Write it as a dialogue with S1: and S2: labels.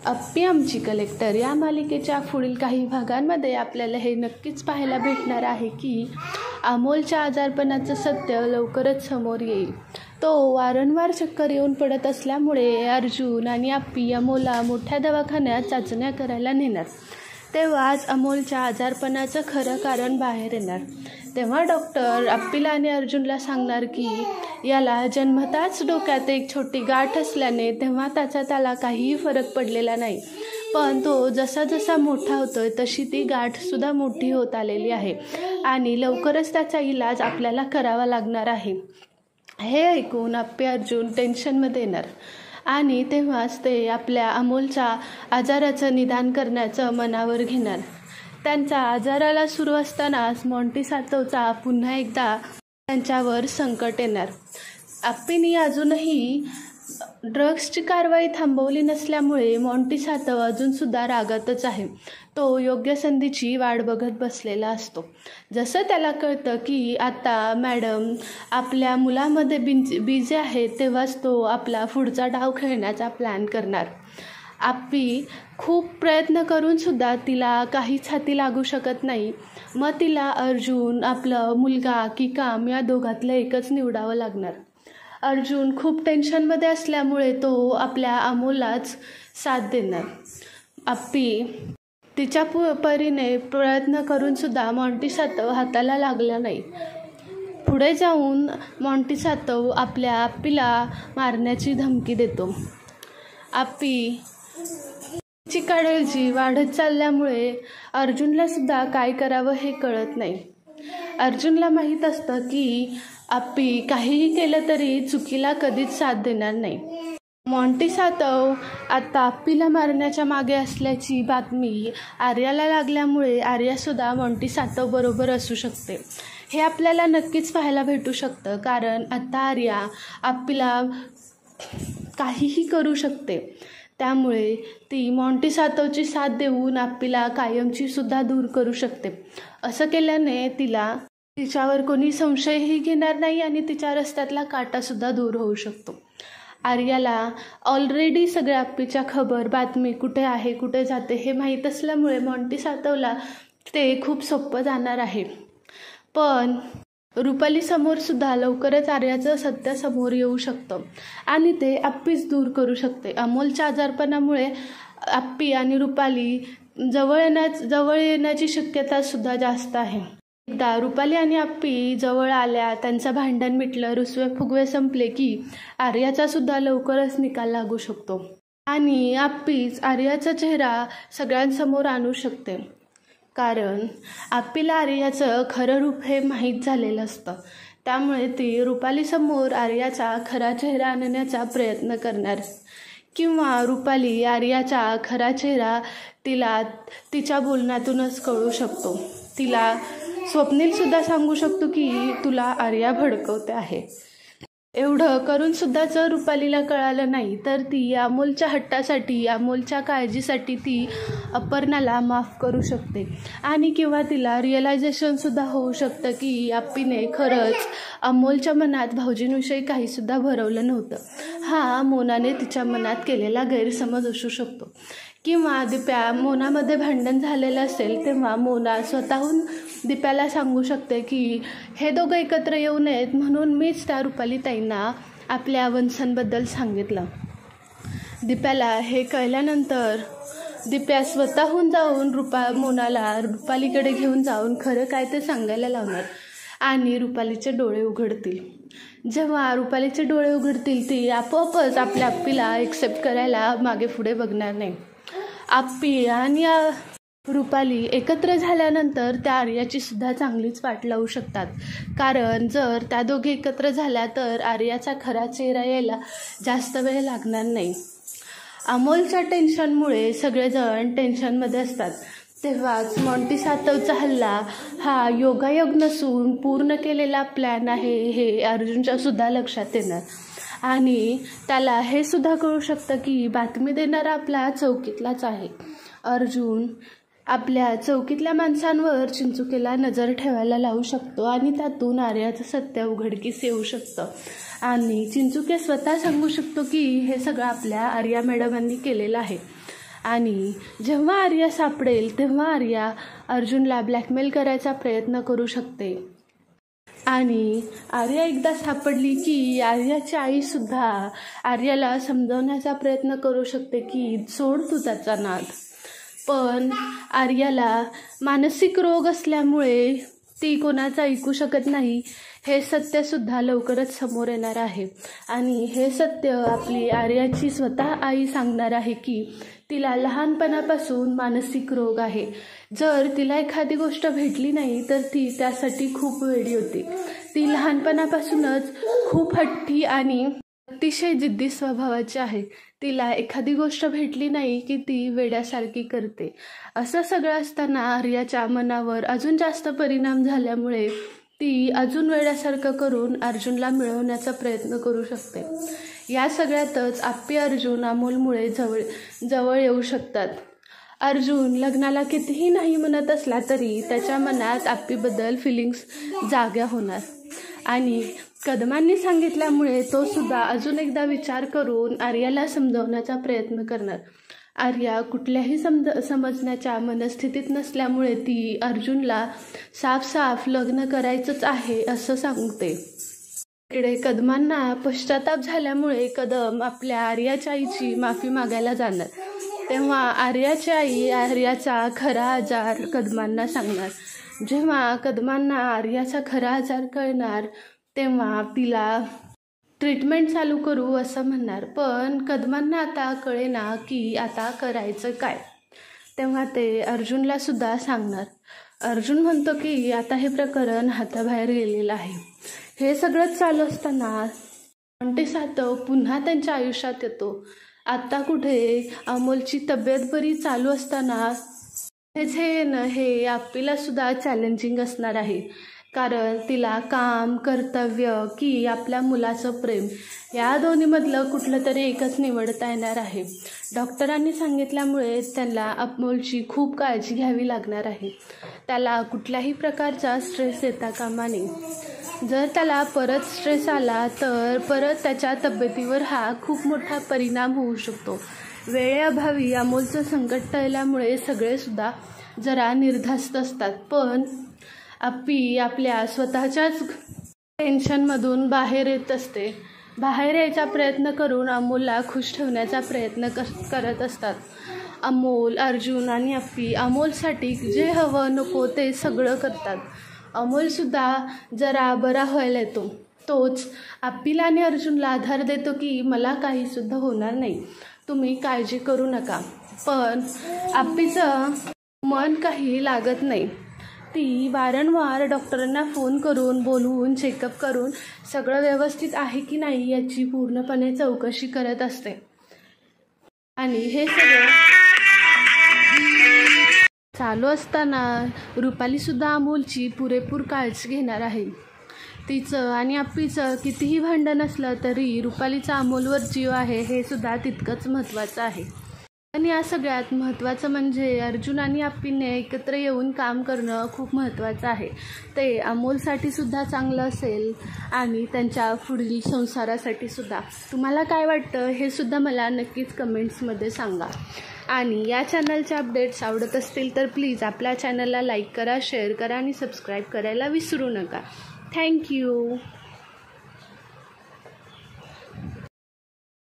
S1: अप्पी आमची कलेक्टर या मालिकेच्या पुढील काही भागांमध्ये आपल्याला हे नक्कीच पाहायला भेटणार आहे की अमोलच्या आजारपणाचं सत्य लवकरच समोर येईल। तो वारंवार चक्कर येऊन पडत असल्यामुळे अर्जुन आणि अप्पी अमोलला मोठ्या दवाखान्यात चाचण्या करायला नेणार। तेव्हाच अमोलच्या आजारपणाचं खरं कारण बाहेर येणार। तेव्हा डॉक्टर अप्पीला आणि अर्जुनला सांगणार की याला जन्मताच डोक्यात एक छोटी गाठ असल्याने तेव्हा त्याला काहीही फरक पडलेला नाही, पण तो जसा जसा मोठा होतोय तशी ती गाठसुद्धा मोठी होत आलेली आहे आणि लवकरच त्याचा इलाज आपल्याला करावा लागणार आहे। हे ऐकून अप्पी अर्जुन टेन्शनमध्ये येणार आणि तेव्हाच ते आपल्या अमोलच्या आजाराचं निदान करण्याचं मनावर घेणार। त्यांच्या आजाराला सुरू असतानाच मॉन्टी सातवचा पुन्हा एकदा त्यांच्यावर संकट येणार। अप्पीनी अजूनही ड्रग्सची कारवाई थांबवली नसल्यामुळे मॉन्टी सातव अजूनसुद्धा रागातच आहे। तो योग्य संधीची वाट बघत बसलेला असतो। जसं त्याला कळतं की आता मॅडम आपल्या मुलामध्ये बिझी आहे तेव्हाच तो आपला पुढचा डाव खेळण्याचा प्लॅन करणार। अप्पी खूप प्रयत्न करूनसुद्धा तिला काहीच हाती लागू शकत नाही। मग तिला अर्जुन, आपलं मुलगा की काम या दोघातलं एकच निवडावं लागणार। अर्जुन खूप टेन्शनमध्ये असल्यामुळे तो आपल्या अमोललाच साथ देणार। अप्पी तिच्या परीने प्रयत्न करूनसुद्धा मॉन्टी सातव हाताला लागला नाही। पुढे जाऊन मॉन्टी सातव आपल्या अप्पीला मारण्याची धमकी देतो। अप्पी ची काळजी वाढत चालल्यामुळे अर्जुनला सुद्धा काय करावं हे कळत नाही। अर्जुनला माहीत असतं की अप्पी काहीही केलं तरी चुकीला कधीच साथ देणार नाही। मॉन्टी सातव आता अप्पीला मारण्याच्या मागे असल्याची बातमी आर्याला लागल्यामुळे आर्यासुद्धा मॉन्टी सातव बरोबर असू शकते। हे आपल्याला नक्कीच पाहायला भेटू शकतं, कारण आता आर्या अप्पीला काहीही करू शकते। त्यामुळे ती मॉन्टी सातवची साथ देऊन अप्पीला कायमची सुद्धा दूर करू शकते। असं केल्याने तिच्यावर कोणी संशयही घेणार नाही आणि तिच्या रस्त्यातला काटासुद्धा दूर होऊ शकतो। आर्याला ऑलरेडी सगळ्या अप्पीच्या बातमी कुठे आहे कुठे जाते हे माहीत असल्यामुळे मॉन्टी सातवला ते खूप सोपं जाणार आहे। पण रुपाली समोर सुद्धा लवकरच आर्याचं सत्य समोर येऊ शकतं आणि ते अप्पीच दूर करू शकते। अमोलच्या आजारपणामुळे अप्पी आणि रुपाली जवळ येण्याची शक्यता सुद्धा जास्त आहे। एकदा रुपाली आणि अप्पी जवळ आल्या, त्यांचं भांडण मिटलं, रुसवे फुगवे संपले की आर्याचा सुद्धा लवकरच निकाल लागू शकतो आणि अप्पीच आर्याचा चेहरा सगळ्यांसमोर आणू शकते, कारण अप्पीला आर्याचं खरं रूप हे माहीत झालेलं असतं। त्यामुळे ती रुपालीसमोर आर्याचा खरा चेहरा आणण्याचा प्रयत्न करणार किंवा रुपाली आर्याचा खरा चेहरा तिला तिच्या बोलण्यातूनच कळू शकतो। तिला स्वप्नीलसुद्धा सांगू शकतो की तुला आर्या भडकवते आहे। एवढं करूनसुद्धा जर रुपालीला कळालं नाही तर ती अमोलच्या हट्टासाठी, अमोलच्या काळजीसाठी ती अपर्णाला माफ करू शकते आणि किंवा तिला रिअलायझेशनसुद्धा होऊ शकतं की अप्पीने खरंच अमोलच्या मनात भाऊजींविषयी काहीसुद्धा भरवलं नव्हतं। हा मोनाने तिच्या मनात केलेला गैरसमज असू शकतो किंवा मोनामध्ये भांडण झालेलं असेल तेव्हा मोना स्वतःहून दीप्याला सांगू शकते की हे दोघं एकत्र येऊ नयेत म्हणून मीच त्या रुपाली ताईंना आपल्या वंशांबद्दल सांगितलं। दीप्याला हे कळल्यानंतर दीप्या स्वतःहून जाऊन मोनाला रुपालीकडे घेऊन जाऊन खरं काय ते सांगायला लावणार आणि रुपालीचे डोळे उघडतील। जेव्हा रुपालीचे डोळे उघडतील ती आपोआपच आपल्या अप्पीला एक्सेप्ट करायला मागे पुढे बघणार नाही। अप्पी आणि रुपाली एकत्र झाल्यानंतर त्या आर्याची सुद्धा चांगलीच वाट लावू शकतात, कारण जर त्या दोघे एकत्र झाल्या तर आर्याचा खरा चेहरा यायला जास्त वेळ लागणार नाही। अमोलच्या टेन्शनमुळे सगळेजण टेन्शनमध्ये असतात, तेव्हाच मॉन्टी सातवचा हल्ला हा योगायोग नसून पूर्ण केलेला प्लॅन आहे हे अर्जुनच्या सुद्धा लक्षात येणार आणि त्याला हे सुद्धा कळू शकतं की बातमी देणारा आपला चौकीतलाच आहे। अर्जुन आपल्या चौकीतल्या माणसांवर चिंचुकेला नजर ठेवायला लावू शकतो आणि त्यातून आर्याचं सत्य उघडकीस येऊ शकतं आणि चिंचुके स्वतः सांगू शकतो की हे सगळं आपल्या आर्या मॅडमांनी केलेलं आहे आणि जेव्हा आर्या सापडेल तेव्हा आर्या अर्जुनला ब्लॅकमेल करायचा प्रयत्न करू शकते. आणि आर्या एकदा सापडली की आर्याची आईसुद्धा आर्याला समजवण्याचा प्रयत्न करू शकते की सोड तू त्याचा नाद. पण आर्याला मानसिक रोग असल्यामुळे ती कोणाचं ऐकू शकत नाही हे सत्यसुद्धा लवकरच समोर येणार आहे. आणि हे सत्य आपली आर्याची स्वतः आई सांगणार आहे की तिला लहानपणापासून मानसिक रोग आहे. जर तिला एखादी गोष्ट भेटली नाही तर ती त्यासाठी खूप वेडी होती. ती लहानपणापासूनच खूप हट्टी आणि अतिशय जिद्दी स्वभावाची आहे. तिला एखादी गोष्ट भेटली नाही की ती वेड्यासारखी करते. असं सगळं असताना आर्याच्या मनावर अजून जास्त परिणाम झाल्यामुळे ती अजून वेड्यासारखं करून अर्जुनला मिळवण्याचा प्रयत्न करू शकते. या सगळ्यातच आप्पी अर्जुन अमोलमुळे जवळ येऊ शकतात. अर्जुन लग्नाला कितीही नाही म्हणत असला तरी त्याच्या मनात आप्पीबद्दल फिलिंग्स जाग्या होणार. आणि कदमांनी सांगितल्यामुळे तो सुद्धा अजून एकदा विचार करून आर्याला समजवण्याचा प्रयत्न करणार. आर्या कुठल्याही समजण्याच्या मनस्थितीत नसल्यामुळे ती अर्जुनला साफ लग्न करायचंच आहे असं सांगते. इकडे कदमांना पश्चाताप झाल्यामुळे कदम आपल्या आर्याच्या आईची माफी मागायला जाणार. तेव्हा आर्याची आई आर्याचा खरा आजार कदमांना सांगणार. जेव्हा कदमांना आर्याचा खरा आजार कळणार तेव्हा तिला ट्रीटमेंट चालू करू असं म्हणणार. पण कदमांना आता कळेना की आता करायचं काय. तेव्हा ते अर्जुनला सुद्धा सांगणार. अर्जुन म्हणतो की आता हे प्रकरण हाताबाहेर गेलेलं आहे. हे सगळंच चालू असताना सातव पुन्हा त्यांच्या आयुष्यात येतो. आता कुठे अमोलची तब्येत बरी चालू असताना हे आप्पीला सुद्धा चॅलेंजिंग असणार आहे. कारण तिला काम, कर्तव्य की आपल्या मुलाचं प्रेम या दोन्हीमधलं कुठलं तरी एकच निवडता येणार आहे. डॉक्टरांनी सांगितल्यामुळे त्याला अमोलची खूप काळजी घ्यावी लागणार आहे. त्याला कुठल्याही प्रकारचा स्ट्रेस येता कामा नये. जर त्याला परत स्ट्रेस आला तर परत त्याच्या तब्येतीवर हा खूप मोठा परिणाम होऊ शकतो. वेळेअभावी अमोलचं संकट टळल्यामुळे सगळेसुद्धा जरा निर्धास्त असतात. पण आप्पी आपल्या स्वतःच्याच टेन्शनमधून बाहेर येत असते. बाहेर यायचा प्रयत्न करून अमोलला खुश ठेवण्याचा प्रयत्न करत असतात. अमोल, अर्जुन आणि आप्पी अमोलसाठी जे हवं नको ते सगळं करतात. अमोलसुद्धा जरा बरा व्हायला येतो. तोच आप्पीला आणि अर्जुनला आधार देतो की मला काहीसुद्धा होणार नाही, तुम्ही काळजी करू नका. पण आप्पीचं मन काही लागत नाही. ती वारंवार डॉक्टरांना फोन करून बोलवून चेकअप करून सगळं व्यवस्थित आहे की नाही याची पूर्णपणे चौकशी करत असते. आणि हे सगळं चालू असताना रुपालीसुद्धा अमोलची पुरेपूर काळजी घेणार आहे. तिचं आणि आप्पीचं कितीही भांडण असलं तरी रुपालीचा अमोलवर जीव आहे हे सुद्धा तितकंच महत्त्वाचं आहे. आणि या सगळ्यात महत्त्वाचं म्हणजे अर्जुन आणि आप्पीने एकत्र येऊन काम करणं खूप महत्त्वाचं आहे. ते अमोलसाठी सुद्धा चांगलं असेल आणि त्यांच्या पुढील संसारासाठी सुद्धा. तुम्हाला काय वाटतं हे सुद्धा मला नक्कीच कमेंट्समध्ये सांगा. आणि या चॅनलचे अपडेट्स आवडत असतील तर प्लीज आपल्या चॅनलला लाईक करा, शेअर करा आणि सबस्क्राईब करायला विसरू नका. थँक्यू.